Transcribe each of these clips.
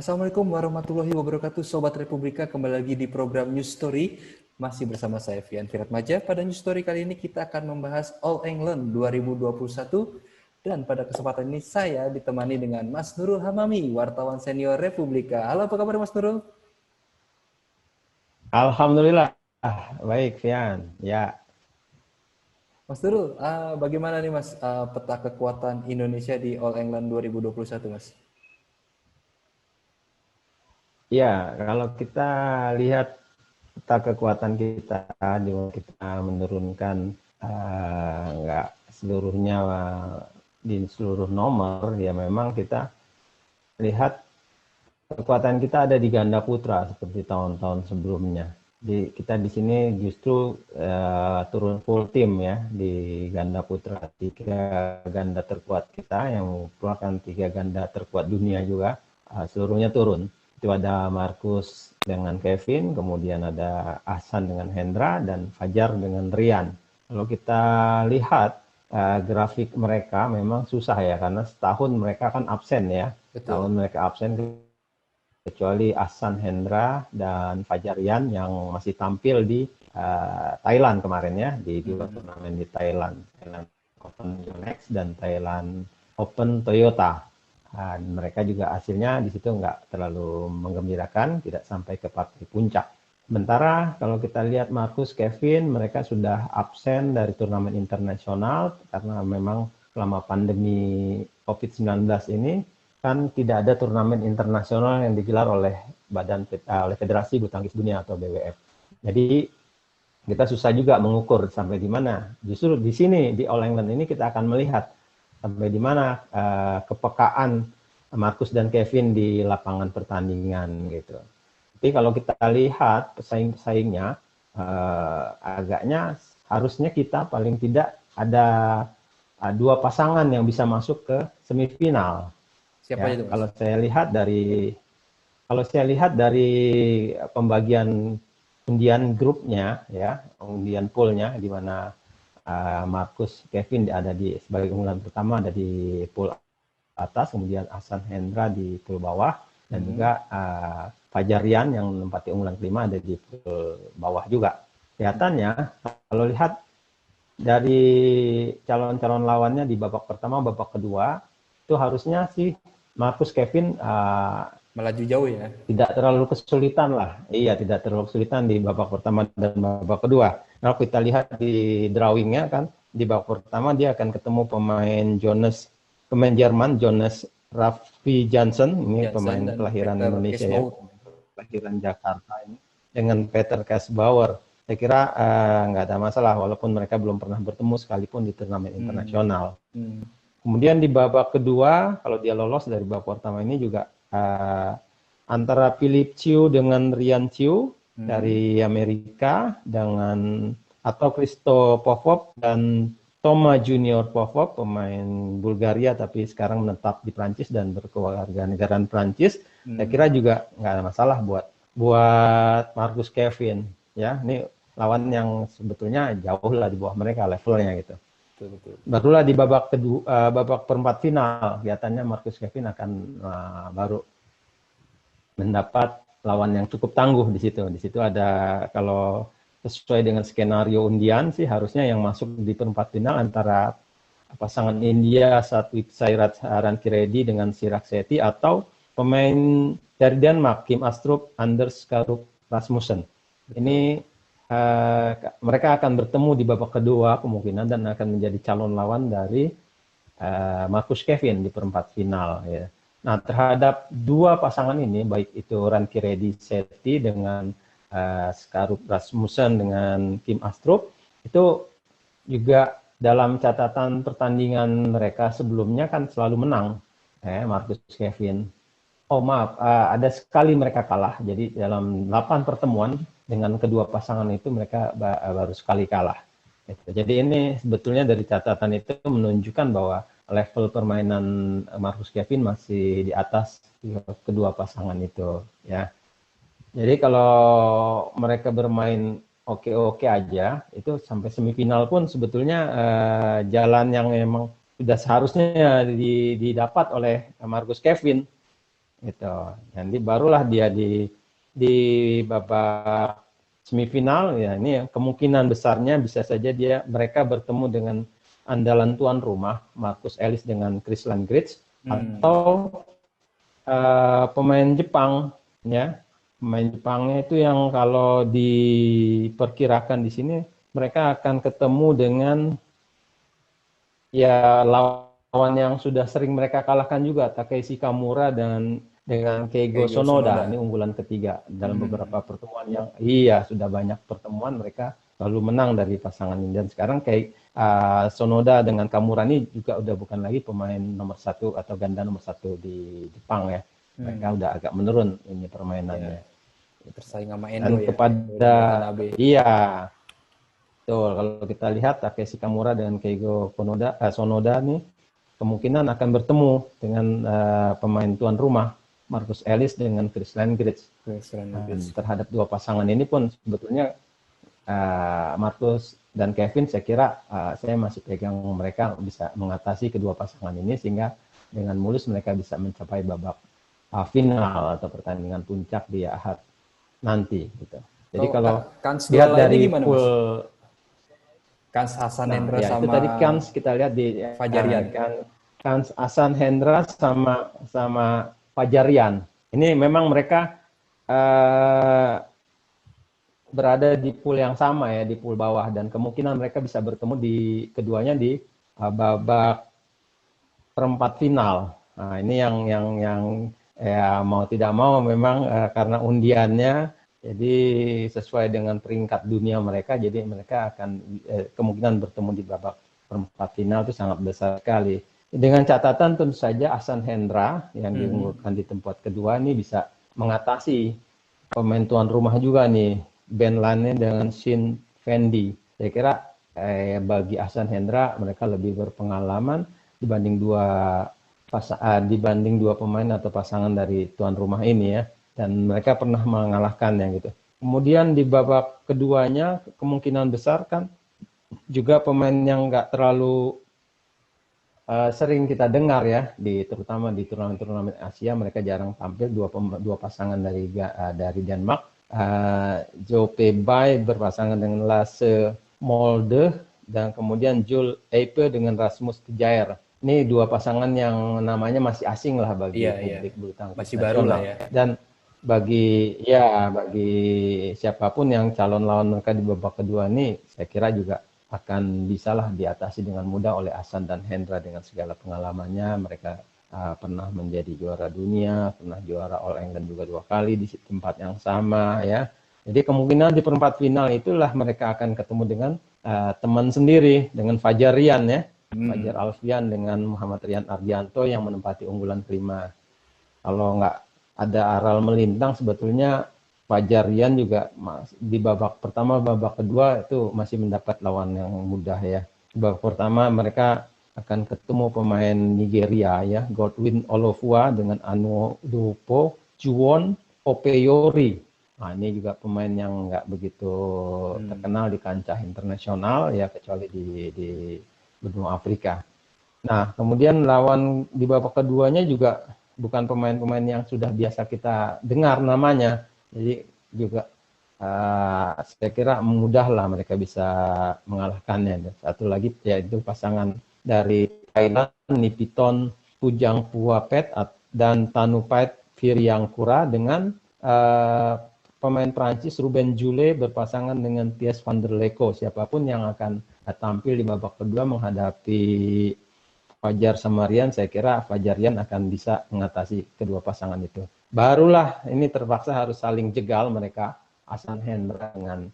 Assalamualaikum warahmatullahi wabarakatuh, Sobat Republika. Kembali lagi di program News Story. Masih bersama saya, Fian Firatmaja. Pada News Story kali ini kita akan membahas All England 2021. Dan pada kesempatan ini saya ditemani dengan Mas Nurul Hamami, wartawan senior Republika. Halo, apa kabar Mas Nurul? Alhamdulillah, baik, Fian. Ya, Mas Nurul, bagaimana nih Mas peta kekuatan Indonesia di All England 2021 Mas? ya. Kalau kita lihat peta kekuatan kita, di mana kita menurunkan nggak seluruhnya di seluruh nomor, ya memang kita lihat kekuatan kita ada di ganda putra seperti tahun-tahun sebelumnya. Kita di sini justru turun full tim ya di ganda putra. Tiga ganda terkuat kita yang merupakan tiga ganda terkuat dunia juga seluruhnya turun. Itu ada Marcus dengan Kevin, kemudian ada Ahsan dengan Hendra dan Fajar dengan Rian. Kalau kita lihat grafik mereka memang susah ya karena setahun mereka kan absen ya. Betul. Tahun mereka absen kecuali Ahsan Hendra dan Fajarian yang masih tampil di Thailand kemarin ya, di dua turnamen di Thailand Open Yonex dan Thailand Open Toyota. Mereka juga hasilnya di situ nggak terlalu menggembirakan, tidak sampai ke partai puncak. Sementara kalau kita lihat Marcus, Kevin, mereka sudah absen dari turnamen internasional karena memang selama pandemi COVID-19 ini kan tidak ada turnamen internasional yang digelar oleh oleh Federasi Bulu Tangkis Dunia atau BWF. Jadi kita susah juga mengukur sampai di mana. Justru di sini di All England ini kita akan melihat sampai di mana kepekaan Marcus dan Kevin di lapangan pertandingan gitu. Tapi kalau kita lihat pesaing-pesaingnya agaknya harusnya kita paling tidak ada dua pasangan yang bisa masuk ke semifinal. Siapa Ya, itu Mas? kalau saya lihat dari pembagian undian grupnya ya, undian poolnya di mana Marcus Kevin ada di sebagai unggulan pertama ada di pool atas, kemudian Ahsan Hendra di pool bawah dan juga Fajarian yang menempati unggulan kelima ada di pool bawah juga. Kelihatannya kalau lihat dari calon-calon lawannya di babak pertama, babak kedua itu harusnya sih Marcus Kevin Melaju jauh ya. tidak terlalu kesulitan lah. Iya, tidak terlalu kesulitan di babak pertama dan babak kedua. Kalau kita lihat di drawingnya kan, di babak pertama dia akan ketemu pemain Jerman, Jonas Raffi Jansen, ini Jansen pemain dan kelahiran Peter Indonesia ya, Kesbaut. kelahiran Jakarta ini, dengan Peter Kasbauer. Saya kira nggak ada masalah, walaupun mereka belum pernah bertemu sekalipun di turnamen internasional. Kemudian di babak kedua, kalau dia lolos dari babak pertama ini juga antara Philip Chiu dengan Ryan Chiu dari Amerika atau Christo Popov dan Toma Junior Popov, pemain Bulgaria tapi sekarang menetap di Prancis dan berkewarganegaraan Prancis. Saya kira juga nggak ada masalah buat Marcus Kevin. Ya, ini lawan yang sebetulnya jauh lah di bawah mereka levelnya gitu. Betul. Barulah di babak kedua, babak perempat final, kelihatannya Marcus Kevin akan baru mendapat lawan yang cukup tangguh di situ. Di situ ada, kalau sesuai dengan skenario undian sih harusnya yang masuk di perempat final antara pasangan India Satwik Sairaj Rankireddy dengan Chirag Shetty atau pemain dari Denmark Kim Astrup Anders Karup Rasmussen. Ini mereka akan bertemu di babak kedua kemungkinan dan akan menjadi calon lawan dari Marcus Kevin di perempat final ya. Nah, terhadap dua pasangan ini, baik itu Rankireddy Shetty dengan Skarup Rasmussen dengan Kim Astrup, itu juga dalam catatan pertandingan mereka sebelumnya kan selalu menang, Marcus Kevin. Oh maaf, ada sekali mereka kalah. Jadi dalam 8 pertemuan dengan kedua pasangan itu mereka baru sekali kalah. Jadi ini sebetulnya dari catatan itu menunjukkan bahwa level permainan Marcus Kevin masih di atas kedua pasangan itu. Ya. Jadi kalau mereka bermain oke-oke aja, itu sampai semifinal pun sebetulnya jalan yang memang sudah seharusnya didapat oleh Marcus Kevin. gitu. Nanti barulah dia di babak semifinal ya, ini yang kemungkinan besarnya bisa saja mereka bertemu dengan andalan tuan rumah Marcus Ellis dengan Chris Langridge, atau pemain Jepang ya. Pemain Jepangnya itu yang kalau diperkirakan di sini mereka akan ketemu dengan ya lawan yang sudah sering mereka kalahkan juga, Takeshi Kamura dan dengan Keigo Sonoda. Ini unggulan ketiga dalam beberapa pertemuan yang sudah banyak pertemuan mereka selalu menang dari pasangan ini. Dan sekarang kayak Sonoda dengan Kamura ini juga udah bukan lagi pemain nomor 1 atau ganda nomor 1 di Jepang ya. Mereka udah agak menurun ini permainannya. Tersaing sama Endo dan ya. Kepada betul, kalau kita lihat Takeshi Kamura dengan Keigo Sonoda nih kemungkinan akan bertemu dengan pemain tuan rumah Marcus Ellis dengan Chris Langridge. Terhadap dua pasangan ini pun sebetulnya Marcus dan Kevin saya kira saya masih pegang mereka bisa mengatasi kedua pasangan ini sehingga dengan mulus mereka bisa mencapai babak final atau pertandingan puncak di Ahad nanti gitu. Jadi kalau lihat dari pool Kans Hasan Hendra sama itu tadi Kans kita lihat di Fajarian. Kans Hasan Hendra sama Fajarian. Ini memang mereka berada di pool yang sama ya, di pool bawah, dan kemungkinan mereka bisa bertemu di keduanya di babak perempat final. Nah, ini yang ya mau tidak mau memang karena undiannya jadi sesuai dengan peringkat dunia mereka, jadi mereka akan kemungkinan bertemu di babak perempat final itu sangat besar sekali. Dengan catatan tentu saja Hasan Hendra yang diunggulkan di tempat kedua ini bisa mengatasi pemain tuan rumah juga nih, Ben Lane dengan Shin Fendi. Saya kira bagi Hasan Hendra mereka lebih berpengalaman dibanding dua pemain atau pasangan dari tuan rumah ini ya, dan mereka pernah mengalahkannya gitu. Kemudian di babak keduanya kemungkinan besar kan juga pemain yang nggak terlalu sering kita dengar ya, terutama di turnamen-turnamen Asia mereka jarang tampil, dua pasangan dari Denmark, Jo Pebay berpasangan dengan Lasse Molde, dan kemudian Jul Eipe dengan Rasmus Kjaer. Ini dua pasangan yang namanya masih asing lah bagi publik bulu tangkis masih baru lah ya. Dan bagi siapapun yang calon lawan mereka di babak kedua ini, saya kira juga akan bisalah diatasi dengan mudah oleh Hasan dan Hendra dengan segala pengalamannya. Mereka pernah menjadi juara dunia, pernah juara All England juga 2 kali di tempat yang sama ya. Jadi kemungkinan di perempat final itulah mereka akan ketemu dengan teman sendiri, dengan Fajarian ya. Fajar Alfian dengan Muhammad Rian Ardianto yang menempati unggulan kelima. Kalau nggak ada Aral melintang, sebetulnya Fajar Rian juga di babak pertama, babak kedua itu masih mendapat lawan yang mudah ya. Di babak pertama mereka akan ketemu pemain Nigeria ya, Godwin Olofua dengan Anuodupo Juwon Opeyori. Nah, ini juga pemain yang nggak begitu terkenal di kancah internasional ya, kecuali di benua Afrika. Nah, kemudian lawan di babak keduanya juga bukan pemain-pemain yang sudah biasa kita dengar namanya. Jadi juga saya kira mudahlah mereka bisa mengalahkannya. Satu lagi yaitu pasangan dari Thailand, Nipiton Pujangpuapet dan Tanupait Viriangkura dengan pemain Prancis Ruben Jule berpasangan dengan Thies van der Leko. Siapapun yang akan tampil di babak kedua menghadapi Fajar sama Rian, saya kira Fajar Rian akan bisa mengatasi kedua pasangan itu. Barulah ini terpaksa harus saling jegal mereka, Hasan Hendra dengan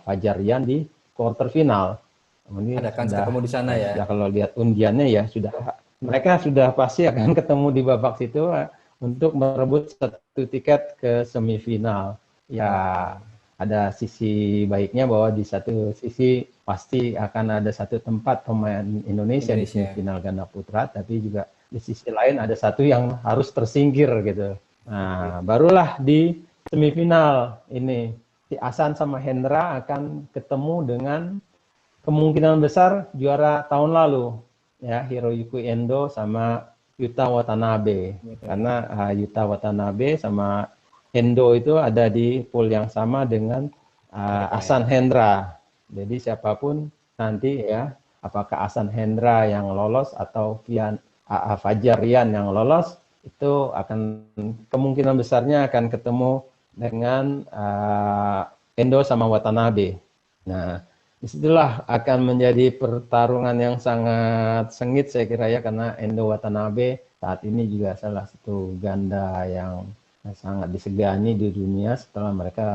Fajar Rian di quarter final. Ada kans ketemu di sana ya. Kalau lihat undiannya ya mereka sudah pasti akan ketemu di babak situ untuk merebut satu tiket ke semifinal. Ya, ada sisi baiknya bahwa di satu sisi pasti akan ada satu tempat pemain Indonesia di semifinal ganda putra, tapi juga di sisi lain ada satu yang harus tersingkir gitu. Nah, barulah di semifinal ini si Hasan sama Hendra akan ketemu dengan kemungkinan besar juara tahun lalu ya, Hiroyuki Endo sama Yuta Watanabe. Karena Yuta Watanabe sama Endo itu ada di pool yang sama dengan Ahsan Hendra. Jadi siapapun nanti ya, apakah Ahsan Hendra yang lolos atau Fajar Rian yang lolos, itu akan kemungkinan besarnya akan ketemu dengan Endo sama Watanabe. Nah, disitulah akan menjadi pertarungan yang sangat sengit saya kira ya, karena Endo Watanabe saat ini juga salah satu ganda yang sangat disegani di dunia setelah mereka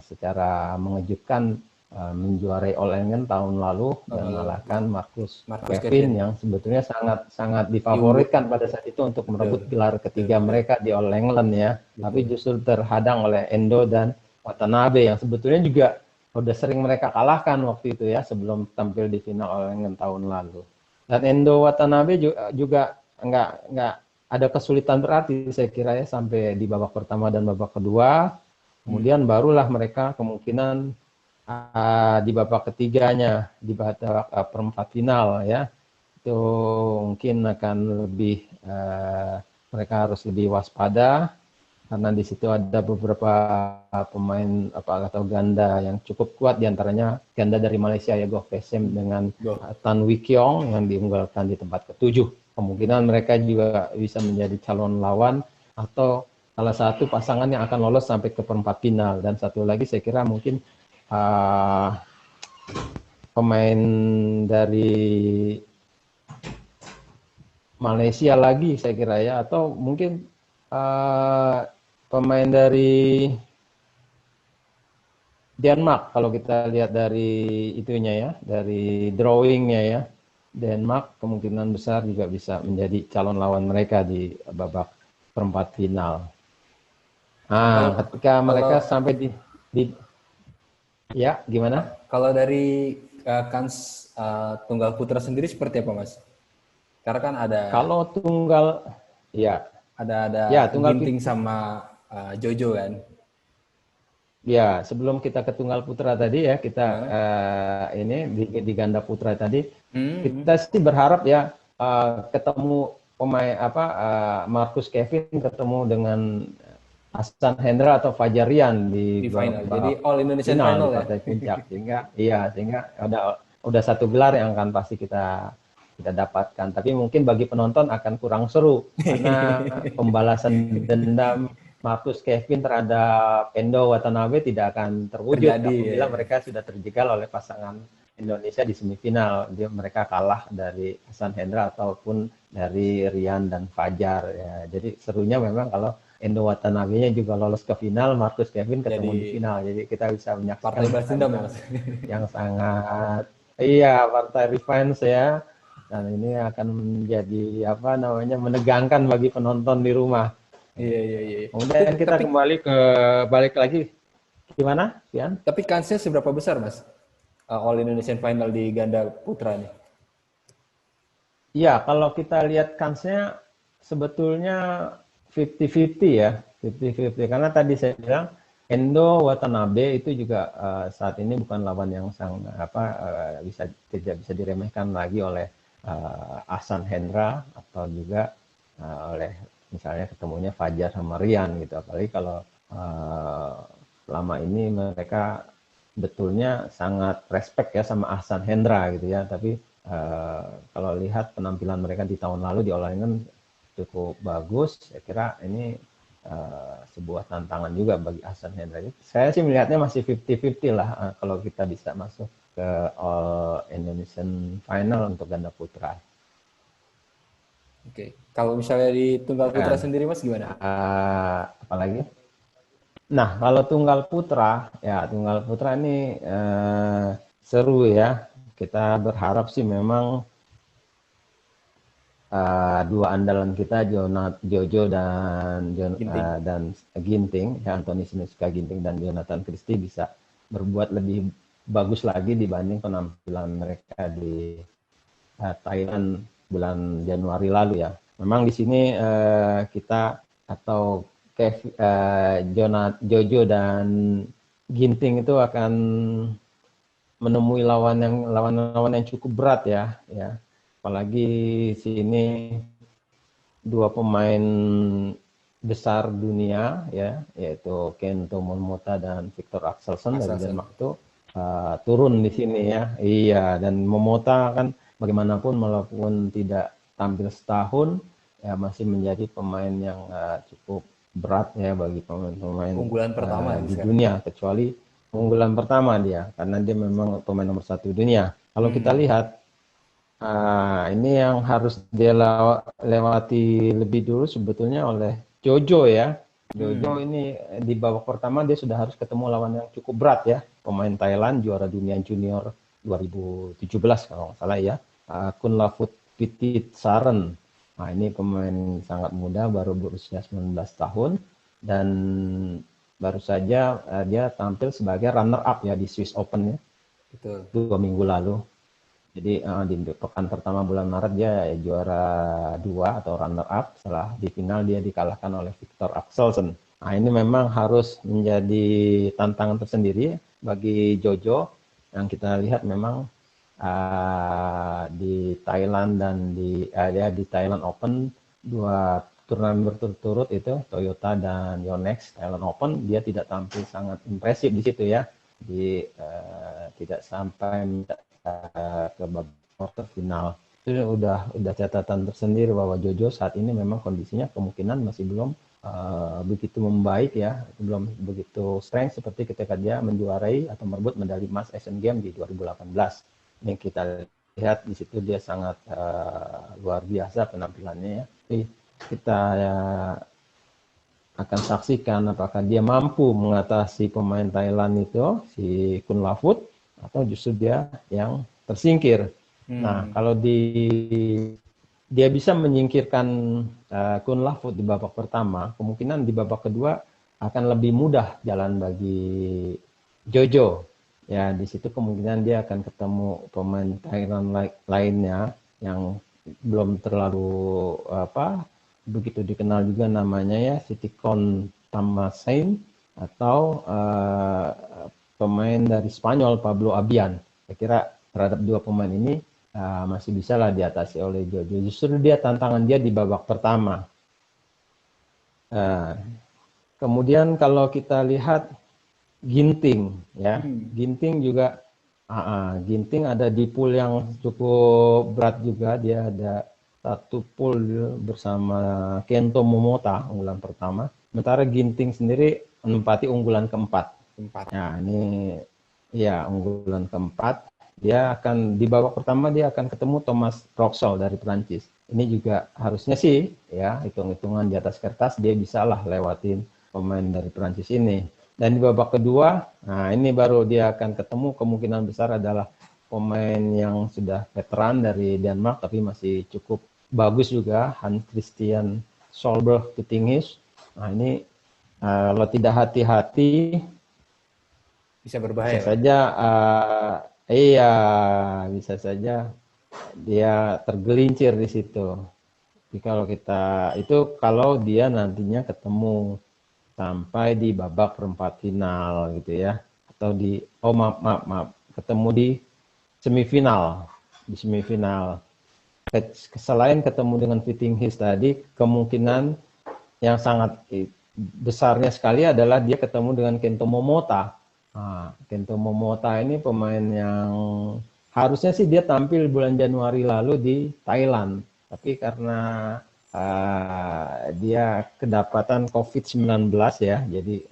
secara mengejutkan menjuarai All England tahun lalu dan mengalahkan Marcus Kevin yang sebetulnya sangat difavoritkan pada saat itu untuk merebut gelar ketiga mereka di All England ya. Tapi justru terhadang oleh Endo dan Watanabe yang sebetulnya juga udah sering mereka kalahkan waktu itu ya sebelum tampil di final All England tahun lalu. Dan Endo Watanabe juga nggak ada kesulitan berarti saya kira ya sampai di babak pertama dan babak kedua. Kemudian barulah mereka kemungkinan di babak ketiganya di babak perempat final ya itu mungkin akan lebih mereka harus lebih waspada karena di situ ada beberapa pemain atau ganda yang cukup kuat, diantaranya ganda dari Malaysia ya Goh Peh Sem dengan Tan Wee Kiong yang diunggulkan di tempat ke-7. Kemungkinan mereka juga bisa menjadi calon lawan atau salah satu pasangan yang akan lolos sampai ke perempat final. Dan satu lagi saya kira mungkin pemain dari Malaysia lagi saya kira ya, atau mungkin pemain dari Denmark kalau kita lihat dari itunya ya, dari drawingnya ya, Denmark kemungkinan besar juga bisa menjadi calon lawan mereka di babak perempat final. Nah, ketika mereka sampai di ya, gimana? Kalau dari kans tunggal putra sendiri seperti apa, Mas? Karena kan ada kalau tunggal ya ada ya, tunggal Ginting sama Jojo kan. Ya, sebelum kita ke tunggal putra tadi ya, kita ini di ganda putra tadi, kita sih berharap ya ketemu pemain Marcus Kevin ketemu dengan Ahsan Hendra atau Fajar Rian di final. Jadi All Indonesian Final di partai puncak, sehingga udah satu gelar yang akan pasti kita dapatkan. Tapi mungkin bagi penonton akan kurang seru karena pembalasan dendam Marcus Kevin terhadap Endo Watanabe tidak akan terwujud apabila mereka sudah terjegal oleh pasangan Indonesia di semifinal. Mereka kalah dari Ahsan Hendra ataupun dari Rian dan Fajar. Ya. Jadi serunya memang kalau Endo Watanabe-nya juga lolos ke final, Marcus Kevin ketemu di final. Jadi kita bisa menyaksikan partai balas dendam yang sangat partai revenge ya. Dan ini akan menjadi menegangkan bagi penonton di rumah. Iya. Kemudian kita balik lagi. Gimana, Pian? Tapi kansnya seberapa besar, Mas? All Indonesian Final di ganda putra nih. Iya, kalau kita lihat kansnya sebetulnya 50-50 ya, 50-50. Karena tadi saya bilang Endo Watanabe itu juga saat ini bukan lawan yang tidak bisa diremehkan lagi oleh Ahsan Hendra atau juga oleh misalnya ketemunya Fajar sama Rian gitu. Apalagi kalau selama ini mereka betulnya sangat respect ya sama Ahsan Hendra gitu ya. Tapi kalau lihat penampilan mereka di tahun lalu di All England cukup bagus, saya kira ini sebuah tantangan juga bagi Ahsan Hendra. Saya sih melihatnya masih 50-50 lah kalau kita bisa masuk ke All Indonesian Final untuk ganda putra. Oke, kalau misalnya di tunggal putra sendiri Mas gimana? Apalagi? Nah, kalau tunggal putra ini seru ya. Kita berharap sih memang dua andalan kita Jojo dan Ginting, ya Anthony Sinisuka Ginting dan Jonathan Christie bisa berbuat lebih bagus lagi dibanding penampilan mereka di Thailand bulan Januari lalu ya. Memang di sini kita atau Jojo dan Ginting itu akan menemui lawan yang cukup berat ya. Apalagi sini dua pemain besar dunia ya, yaitu Kento Momota dan Viktor Axelsen dari Denmark itu turun di sini ya. Iya, dan Momota kan bagaimanapun walaupun tidak tampil setahun ya masih menjadi pemain yang cukup berat ya bagi pemain-pemain unggulan pertama di dunia, kecuali unggulan pertama dia karena dia memang pemain nomor 1 dunia. Kalau kita lihat ini yang harus dia lewati lebih dulu sebetulnya oleh Jojo ya. Jojo ini di babak pertama dia sudah harus ketemu lawan yang cukup berat ya. Pemain Thailand juara dunia junior 2017 kalau nggak salah ya. Kunlavut Pititsaren. Nah ini pemain sangat muda baru berusia 19 tahun dan baru saja dia tampil sebagai runner up ya di Swiss Open ya. Betul. 2 minggu lalu. Jadi di pekan pertama bulan Maret dia juara 2 atau runner up. Setelah di final dia dikalahkan oleh Viktor Axelsen. Nah ini memang harus menjadi tantangan tersendiri bagi Jojo. Yang kita lihat memang di Thailand dan di Thailand Open 2 turnamen berturut-turut itu Toyota dan Yonex Thailand Open dia tidak tampil sangat impresif di situ ya. Tidak sampai ke babak quarter final. Itu udah catatan tersendiri bahwa Jojo saat ini memang kondisinya kemungkinan masih belum begitu membaik ya, belum begitu strength seperti ketika dia menjuarai atau merebut medali emas Asian Games di 2018. Yang kita lihat di situ dia sangat luar biasa penampilannya ya. Jadi kita akan saksikan apakah dia mampu mengatasi pemain Thailand itu si Kunlavut atau justru dia yang tersingkir. Nah, kalau dia bisa menyingkirkan Kunlavut di babak pertama, kemungkinan di babak kedua akan lebih mudah jalan bagi Jojo. Ya, di situ kemungkinan dia akan ketemu pemain Thailand lainnya yang belum terlalu begitu dikenal juga namanya ya, Sitikon Tamasin atau pemain dari Spanyol Pablo Abian. Saya kira terhadap 2 pemain ini masih bisa lah diatasi oleh Jojo. Justru dia tantangan dia di babak pertama. Kemudian kalau kita lihat Ginting ya, Ginting juga Ginting ada di pool yang cukup berat juga. Dia ada satu pool bersama Kento Momota unggulan pertama. Sementara Ginting sendiri menempati unggulan keempat. Nah, ini ya unggulan keempat. Dia akan di babak pertama dia akan ketemu Thomas Roxel dari Prancis. Ini juga harusnya sih ya hitung-hitungan di atas kertas dia bisalah lewatin pemain dari Prancis ini. Dan di babak kedua, nah ini baru dia akan ketemu kemungkinan besar adalah pemain yang sudah veteran dari Denmark tapi masih cukup bagus juga, Hans Christian Solberg Pittingis. Nah ini kalau tidak hati-hati bisa berbahaya. Bisa saja, bisa saja dia tergelincir di situ. Jadi kalau dia nantinya ketemu sampai di babak perempat final gitu ya, atau ketemu di semifinal. Di semifinal, selain ketemu dengan Pittingis tadi, kemungkinan yang sangat besarnya sekali adalah dia ketemu dengan Kento Momota. Kento Momota ini pemain yang harusnya sih dia tampil bulan Januari lalu di Thailand, tapi karena dia kedapatan COVID-19 ya, jadi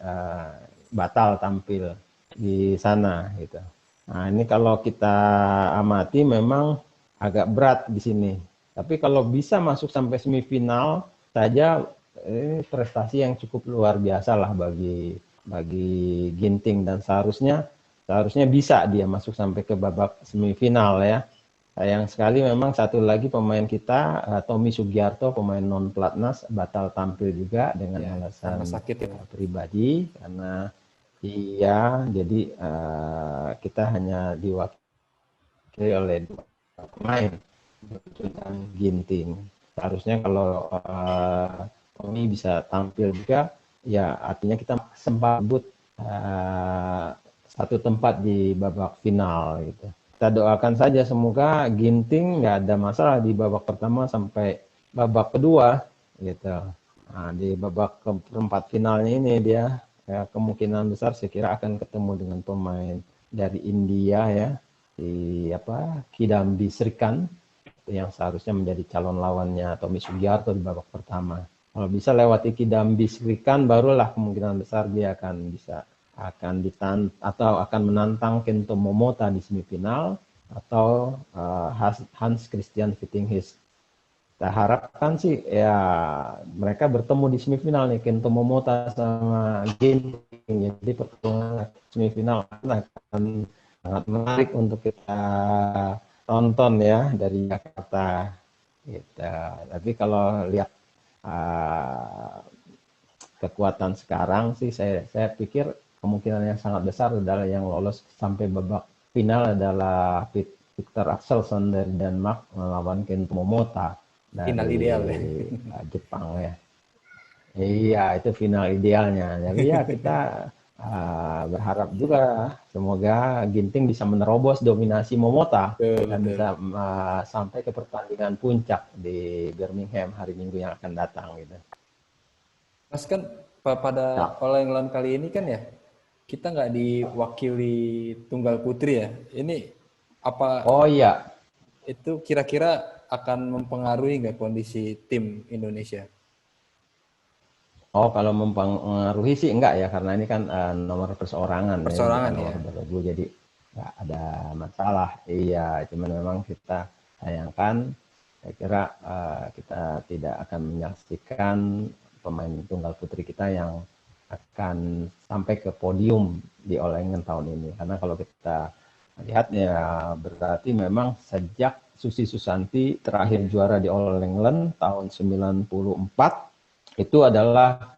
batal tampil di sana gitu. Nah ini kalau kita amati memang agak berat di sini, tapi kalau bisa masuk sampai semifinal saja prestasi yang cukup luar biasa lah bagi Ginting, dan seharusnya bisa dia masuk sampai ke babak semifinal ya. Sayang sekali memang satu lagi pemain kita Tommy Sugiarto, pemain non pelatnas, batal tampil juga dengan alasan sakit ya pribadi karena jadi kita hanya diwakili oleh 2 pemain dan Ginting. Seharusnya kalau Tommy bisa tampil juga ya artinya kita sempat rebut satu tempat di babak final gitu. Kita doakan saja semoga Ginting nggak ada masalah di babak pertama sampai babak kedua gitu. Nah, di babak perempat finalnya ini dia ya, kemungkinan besar saya kira akan ketemu dengan pemain dari India ya, di apa Kidambi Srikan yang seharusnya menjadi calon lawannya Tommy Sugiarto di babak pertama. Kalau bisa lewati Kidambi Srikan, barulah kemungkinan besar dia atau akan menantang Kento Momota di semifinal atau Hans Christian Vittinghus. Kita harapkan sih ya mereka bertemu di semifinal nih, Kento Momota sama Ginting. Jadi pertemuan semifinal akan sangat menarik untuk kita tonton ya dari Jakarta. Gitu. Tapi kalau lihat kekuatan sekarang sih saya pikir kemungkinan yang sangat besar adalah yang lolos sampai babak final adalah Victor Axelsen dari Denmark melawan Kento Momota Final dari ideal ya. Jepang ya. Iya, itu final idealnya. Jadi ya kita berharap juga semoga Ginting bisa menerobos dominasi Momota Betul, dan betul. bisa sampai ke pertandingan puncak di Birmingham hari Minggu yang akan datang gitu. Mas kan pada Ya. All England kali ini kan ya kita nggak diwakili tunggal putri ya. Ini apa Oh iya. itu kira-kira akan mempengaruhi nggak kondisi tim Indonesia? Oh, kalau mempengaruhi sih enggak ya, karena ini kan nomor perseorangan ya, bukan Persorangan nomor ya. bergu, jadi nggak ada masalah. Iya, cuman memang kita sayangkan, saya kira kita tidak akan menyaksikan pemain tunggal putri kita yang akan sampai ke podium di All England tahun ini. Karena kalau kita lihat ya berarti memang sejak Susi Susanti terakhir Iya. juara di All England tahun 94 itu adalah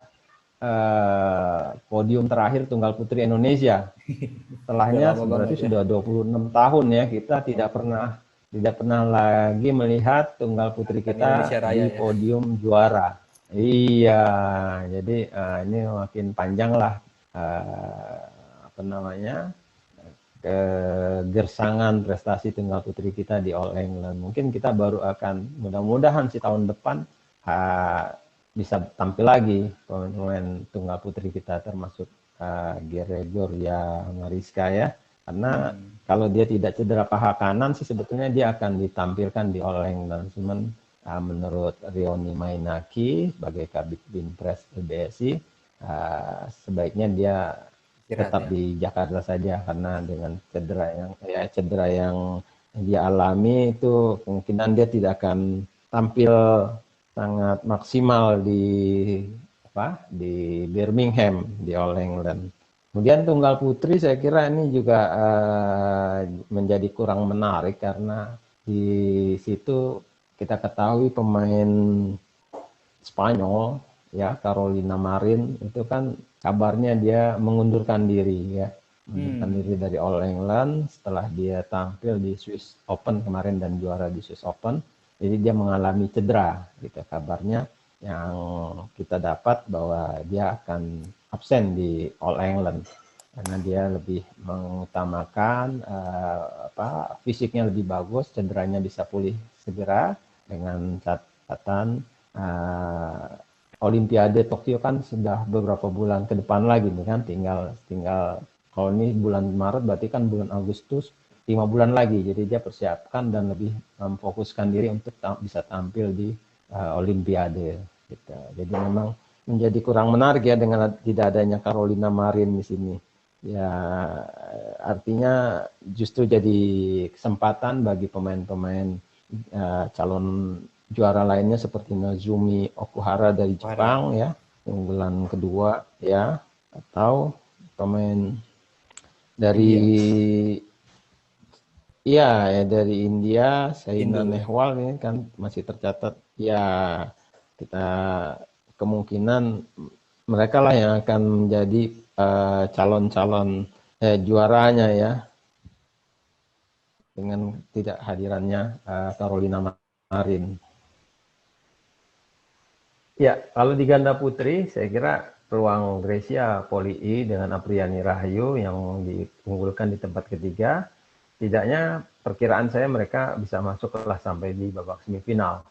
podium terakhir tunggal putri Indonesia. Udah Setelahnya lama berarti banget ya. sudah 26 tahun ya kita tidak pernah lagi melihat tunggal putri Kan Indonesia kita Raya di ya. podium juara. Iya, jadi ini makin panjang lah apa namanya kegersangan prestasi tunggal putri kita di All England. Mungkin kita baru akan mudah-mudahan sih tahun depan bisa tampil lagi pemain tunggal putri kita termasuk Gregoria Mariska ya. Karena kalau dia tidak cedera paha kanan sih sebetulnya dia akan ditampilkan di All England. Cuman menurut Rioni Mainaki sebagai Kabid Binpres PBSI sebaiknya dia Istirahat tetap ya. di Jakarta saja karena dengan cedera yang dia alami itu kemungkinan dia tidak akan tampil sangat maksimal di Birmingham di All England. Kemudian tunggal putri saya kira ini juga menjadi kurang menarik karena di situ kita ketahui pemain Spanyol ya Carolina Marin itu kan kabarnya dia mengundurkan diri ya, mengundurkan diri dari All England setelah dia tampil di Swiss Open kemarin dan juara di Swiss Open. Jadi dia mengalami cedera gitu kabarnya yang kita dapat bahwa dia akan absen di All England karena dia lebih mengutamakan fisiknya lebih bagus, cederanya bisa pulih segera dengan catatan Olimpiade Tokyo kan sudah beberapa bulan ke depan lagi nih kan, tinggal kalau ini bulan Maret berarti kan bulan Agustus 5 bulan lagi, jadi dia persiapkan dan lebih memfokuskan diri untuk bisa tampil di Olimpiade gitu. Jadi memang menjadi kurang menarik ya dengan tidak adanya Carolina Marin di sini. Ya artinya justru jadi kesempatan bagi pemain-pemain calon juara lainnya seperti Nozomi Okuhara dari Wara. Jepang ya, unggulan kedua ya, atau pemain dari India. dari India, Saina Indo ya. Nehwal ini kan masih tercatat ya, kita kemungkinan mereka lah yang akan menjadi calon-calon juaranya ya dengan tidak hadirannya Carolina Marin. Ya, kalau di ganda putri, saya kira peluang Grecia Poli dengan Apriani Rahayu yang diunggulkan di tempat ketiga, tidaknya perkiraan saya mereka bisa masuklah sampai di babak semifinal.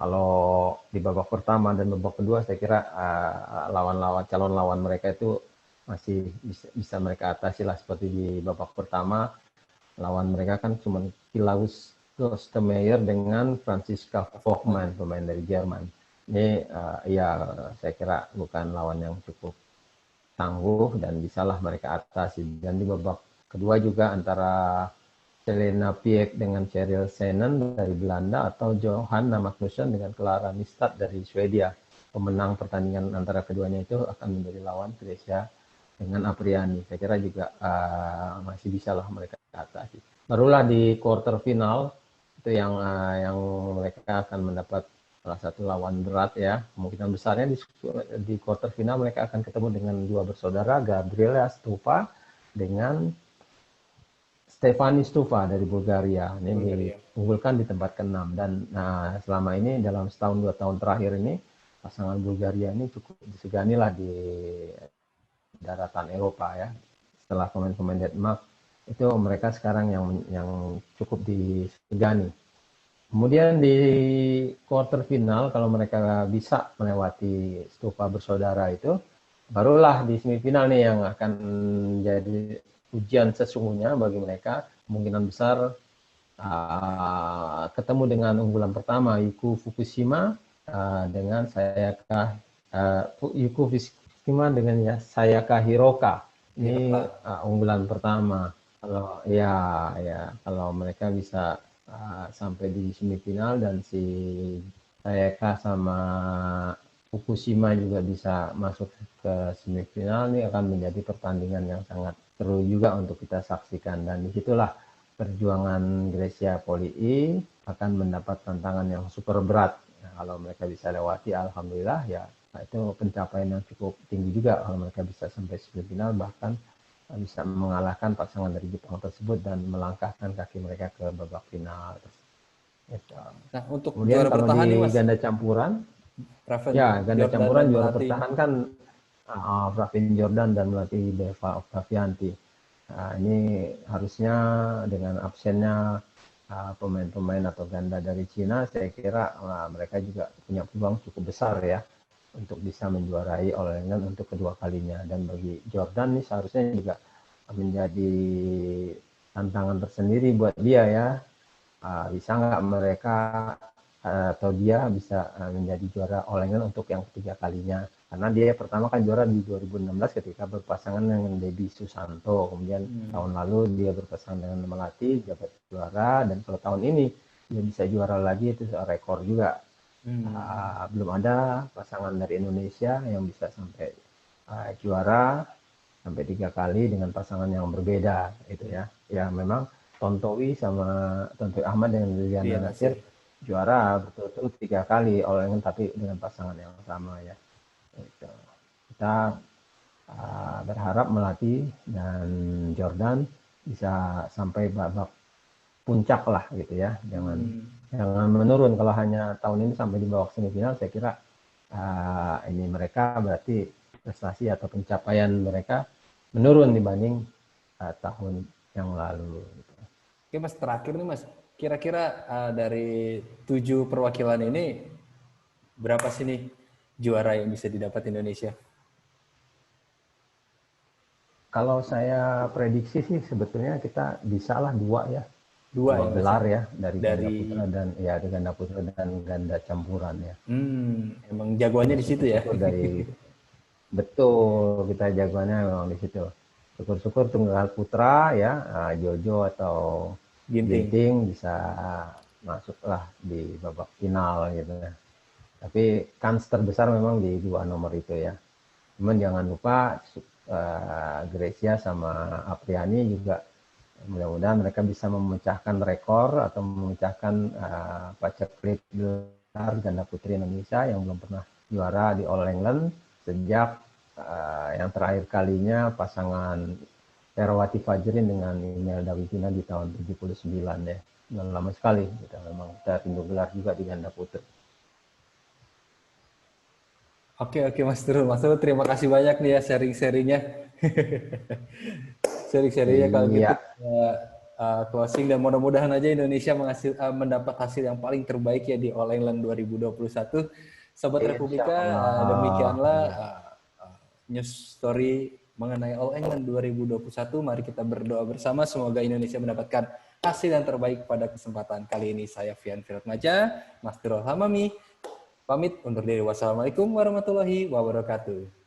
Kalau di babak pertama dan babak kedua saya kira calon lawan mereka itu masih bisa mereka atasi lah. Seperti di babak pertama lawan mereka kan cuma Klaus Klostermaier dengan Franziska Voigtmann, pemain dari Jerman. Ini ya saya kira bukan lawan yang cukup tangguh dan bisalah mereka atasi. Dan di babak kedua juga antara Selena Piek dengan Cheryl Senen dari Belanda atau Johanna Magnusson dengan Clara Nistad dari Swedia. Pemenang pertandingan antara keduanya itu akan menjadi lawan Grecia dengan Apriani. Saya kira juga masih bisa lah mereka atasi. Barulah di quarter final itu yang mereka akan mendapat salah satu lawan berat ya. Kemungkinan besarnya di quarter final mereka akan ketemu dengan dua bersaudara, Gabriela Stupa dengan Stefani Stupa dari Bulgaria. Ini diunggulkan di tempat ke-6 dan selama ini dalam setahun 2 tahun terakhir ini pasangan Bulgaria ini cukup disegani lah di daratan Eropa ya. Setelah pemain-pemain Denmark itu mereka sekarang yang cukup disegani. Kemudian di quarter final kalau mereka bisa melewati Stupa bersaudara itu, barulah di semifinal nih yang akan jadi ujian sesungguhnya bagi mereka. Kemungkinan besar ketemu dengan unggulan pertama Yuko Fukushima dengan Sayaka Sayaka Hiroka. Ini unggulan pertama. Kalau mereka bisa sampai di semifinal dan si Sayaka sama Fukushima juga bisa masuk ke semifinal, ini akan menjadi pertandingan yang sangat seru juga untuk kita saksikan. Dan disitulah perjuangan Grecia Poli I akan mendapat tantangan yang super berat. Nah, kalau mereka bisa lewati, alhamdulillah ya itu pencapaian yang cukup tinggi juga kalau mereka bisa sampai semifinal, bahkan bisa mengalahkan pasangan dari Jepang tersebut dan melangkahkan kaki mereka ke babak final. Nah, untuk kemudian juara kalau bertahan di nih Mas, ganda campuran, ganda Jordan campuran dan juara Melati. bertahan kan Pravin Jordan dan Melati Deva Octavianti. Ini harusnya dengan absennya pemain-pemain atau ganda dari Cina, saya kira mereka juga punya peluang cukup besar ya untuk bisa menjuarai All England untuk kedua kalinya. Dan bagi Jordan ini seharusnya juga menjadi tantangan tersendiri buat dia ya. Bisa nggak mereka atau dia bisa menjadi juara All England untuk yang ketiga kalinya. Karena dia pertama kan juara di 2016 ketika berpasangan dengan Debbie Susanto. Kemudian tahun lalu dia berpasangan dengan Melati, dapat juara. Dan kalau tahun ini dia bisa juara lagi, itu rekor juga. Belum ada pasangan dari Indonesia yang bisa sampai juara sampai 3 kali dengan pasangan yang berbeda itu ya. Ya memang Tontowi Ahmad dengan Liliana Natsir juara berturut-turut 3 kali All England tapi dengan pasangan yang sama ya. Itu. Kita berharap Melati dan Jordan bisa sampai babak puncak lah gitu ya. Jangan menurun. Kalau hanya tahun ini sampai di babak semifinal, saya kira ini mereka berarti prestasi atau pencapaian mereka menurun dibanding tahun yang lalu. Gitu. Oke Mas, terakhir nih Mas, kira-kira dari 7 perwakilan ini berapa sih nih juara yang bisa didapat Indonesia? Kalau saya prediksi sih sebetulnya kita bisalah 2 ya. 2 gelar ya dari ganda putra dan ganda campuran ya. Emang jagoannya di situ ya. Betul, kita jagoannya memang di situ. Syukur-syukur tunggal putra ya, Jojo atau Ginting bisa masuklah di babak final gitu ya. Tapi kans terbesar memang di 2 nomor itu ya. Cuman jangan lupa Grecia sama Apriani juga mudah-mudahan mereka bisa memecahkan rekor atau memecahkan paceklik gelar ganda putri Indonesia yang belum pernah juara di All England sejak yang terakhir kalinya pasangan Herawati Fajrin dengan Imelda Wiguna di tahun 79 ya. Sudah lama sekali kita rindu gelar juga di ganda putri. Oke Mas Turul. Mas Turul terima kasih banyak nih ya sharing-sharingnya. Sharing-sharingnya kalau gitu closing dan mudah-mudahan aja Indonesia mendapat hasil yang paling terbaik ya di All England 2021. Sobat Republika, demikianlah news story mengenai All England 2021. Mari kita berdoa bersama semoga Indonesia mendapatkan hasil yang terbaik pada kesempatan kali ini. Saya Fian Firatmaja, Mas Tirol Hamami, pamit undur diri. Wassalamualaikum warahmatullahi wabarakatuh.